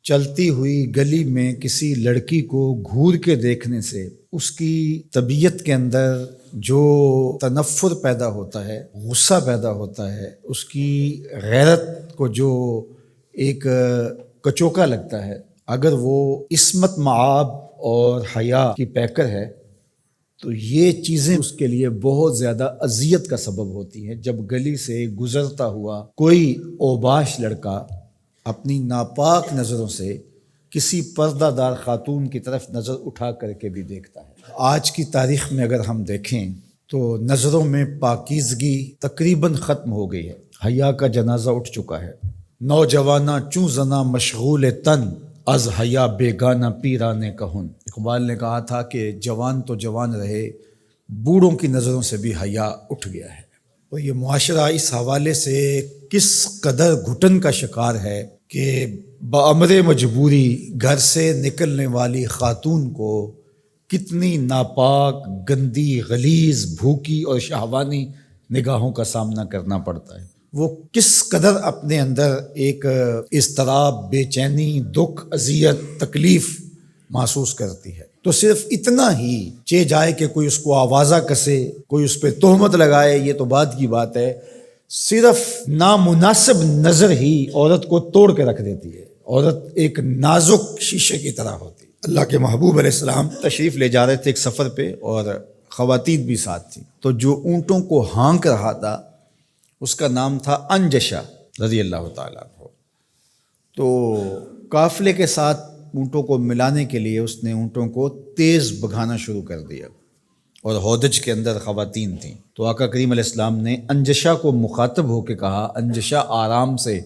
چلتی ہوئی گلی میں کسی لڑکی کو گھور کے دیکھنے سے اس کی طبیعت کے اندر جو تنفر پیدا ہوتا ہے، غصہ پیدا ہوتا ہے، اس کی غیرت کو جو ایک کچوکا لگتا ہے، اگر وہ عصمت معاب اور حیا کی پیکر ہے تو یہ چیزیں اس کے لیے بہت زیادہ اذیت کا سبب ہوتی ہیں۔ جب گلی سے گزرتا ہوا کوئی اوباش لڑکا اپنی ناپاک نظروں سے کسی پردہ دار خاتون کی طرف نظر اٹھا کر کے بھی دیکھتا ہے۔ آج کی تاریخ میں اگر ہم دیکھیں تو نظروں میں پاکیزگی تقریباً ختم ہو گئی ہے، حیا کا جنازہ اٹھ چکا ہے۔ نوجواناں چوں زنا مشغول تن، از حیا بیگانہ پیرانے کہن۔ اقبال نے کہا تھا کہ جوان تو جوان رہے، بوڑھوں کی نظروں سے بھی حیا اٹھ گیا ہے۔ اور یہ معاشرہ اس حوالے سے کس قدر گھٹن کا شکار ہے کہ بامر مجبوری گھر سے نکلنے والی خاتون کو کتنی ناپاک، گندی، غلیظ، بھوکی اور شہوانی نگاہوں کا سامنا کرنا پڑتا ہے۔ وہ کس قدر اپنے اندر ایک اضطراب، بے چینی، دکھ، اذیت، تکلیف محسوس کرتی ہے۔ تو صرف اتنا ہی چہ جائے کہ کوئی اس کو آوازہ کسے، کوئی اس پہ تہمت لگائے، یہ تو بعد کی بات ہے۔ صرف نامناسب نظر ہی عورت کو توڑ کے رکھ دیتی ہے۔ عورت ایک نازک شیشے کی طرح ہوتی ہے۔ اللہ کے محبوب علیہ السلام تشریف لے جا رہے تھے ایک سفر پہ، اور خواتین بھی ساتھ تھیں۔ تو جو اونٹوں کو ہانک رہا تھا اس کا نام تھا انجشا رضی اللہ تعالیٰ عنہ۔ تو قافلے کے ساتھ اونٹوں کو ملانے کے لیے اس نے اونٹوں کو تیز بھگانا شروع کر دیا، اور ہودج کے اندر خواتین تھیں۔ تو آقا کریم علیہ السلام نے انجشا کو مخاطب ہو کے کہا، انجشا آرام سے،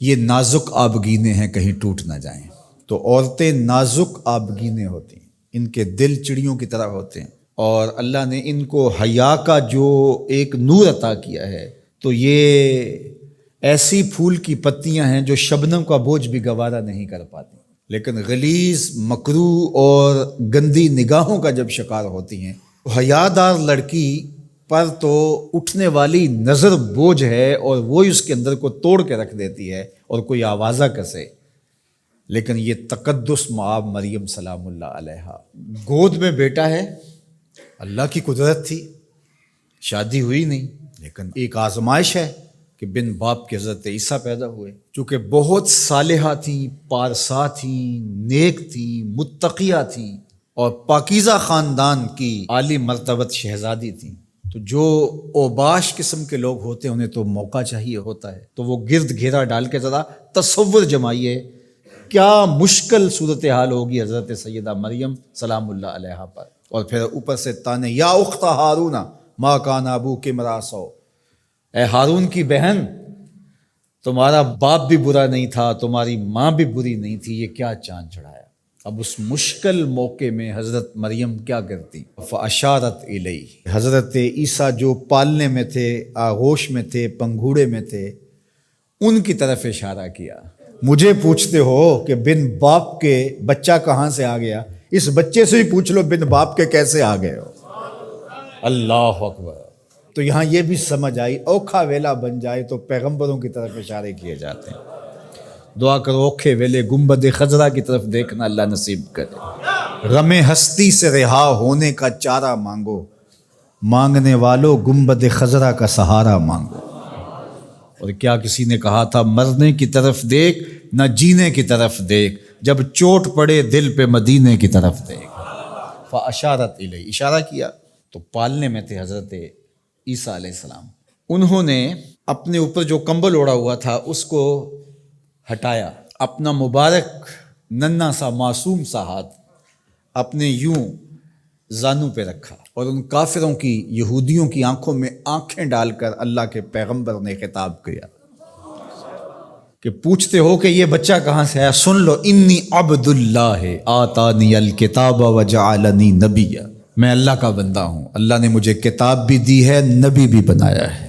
یہ نازک آبگینے ہیں، کہیں ٹوٹ نہ جائیں۔ تو عورتیں نازک آبگینے ہوتی ہیں، ان کے دل چڑیوں کی طرح ہوتے ہیں، اور اللہ نے ان کو حیا کا جو ایک نور عطا کیا ہے، تو یہ ایسی پھول کی پتیاں ہیں جو شبنم کا بوجھ بھی گوارا نہیں کر پاتی، لیکن غلیظ، مکروہ اور گندی نگاہوں کا جب شکار ہوتی ہیں، حیادار لڑکی پر تو اٹھنے والی نظر بوجھ ہے، اور وہی اس کے اندر کو توڑ کے رکھ دیتی ہے، اور کوئی آوازہ کسے۔ لیکن یہ تقدس معاب مریم سلام اللہ علیہا، گود میں بیٹا ہے، اللہ کی قدرت تھی، شادی ہوئی نہیں، لیکن ایک آزمائش ہے کہ بن باپ کے حضرت عیسیٰ پیدا ہوئے، چونکہ بہت صالحہ تھیں، پارسا تھیں، نیک تھیں، متقیہ تھیں، اور پاکیزہ خاندان کی عالی مرتبت شہزادی تھیں۔ تو جو اوباش قسم کے لوگ ہوتے ہیں انہیں تو موقع چاہیے ہوتا ہے، تو وہ گرد گھیرا ڈال کے ذرا تصور جمائیے کیا مشکل صورتحال ہوگی حضرت سیدہ مریم سلام اللہ علیہا پر، اور پھر اوپر سے تانے، یا اخت ہارون ما کان ابوک امرأ سوء، اے ہارون کی بہن، تمہارا باپ بھی برا نہیں تھا، تمہاری ماں بھی بری نہیں تھی، یہ کیا چاند چڑھایا۔ اب اس مشکل موقع میں حضرت مریم کیا کرتی؟ فاشارت الیہ، حضرت عیسیٰ جو پالنے میں تھے، آغوش میں تھے، پنگھوڑے میں تھے، ان کی طرف اشارہ کیا۔ مجھے پوچھتے ہو کہ بن باپ کے بچہ کہاں سے آ گیا، اس بچے سے ہی پوچھ لو بن باپ کے کیسے آ گئے ہو۔ اللہ اکبر۔ تو یہاں یہ بھی سمجھ آئی، اوکھا ویلا بن جائے تو پیغمبروں کی طرف اشارے کیے جاتے ہیں۔ دعا کرو اوکھے ویلے گنبد خضرا کی طرف دیکھنا اللہ نصیب کرے۔ غم ہستی سے رہا ہونے کا چارہ مانگو، مانگنے والو گنبد خضرا کا سہارا مانگو۔ اور کیا کسی نے کہا تھا، مرنے کی طرف دیکھ نہ جینے کی طرف دیکھ، جب چوٹ پڑے دل پہ مدینے کی طرف دیکھ۔ فاشارت الیہ، اشارہ کیا۔ تو پالنے میں تھے حضرت عیسیٰ علیہ السلام، انہوں نے اپنے اوپر جو کمبل اوڑا ہوا تھا اس کو ہٹایا، اپنا مبارک ننھا سا معصوم سا ہاتھ اپنے یوں زانوں پہ رکھا، اور ان کافروں کی، یہودیوں کی آنکھوں میں آنکھیں ڈال کر اللہ کے پیغمبر نے خطاب کیا کہ پوچھتے ہو کہ یہ بچہ کہاں سے آیا، سن لو، انی عبد اللہ آتانی الکتاب وجعلنی نبیا، میں اللہ کا بندہ ہوں، اللہ نے مجھے کتاب بھی دی ہے، نبی بھی بنایا ہے۔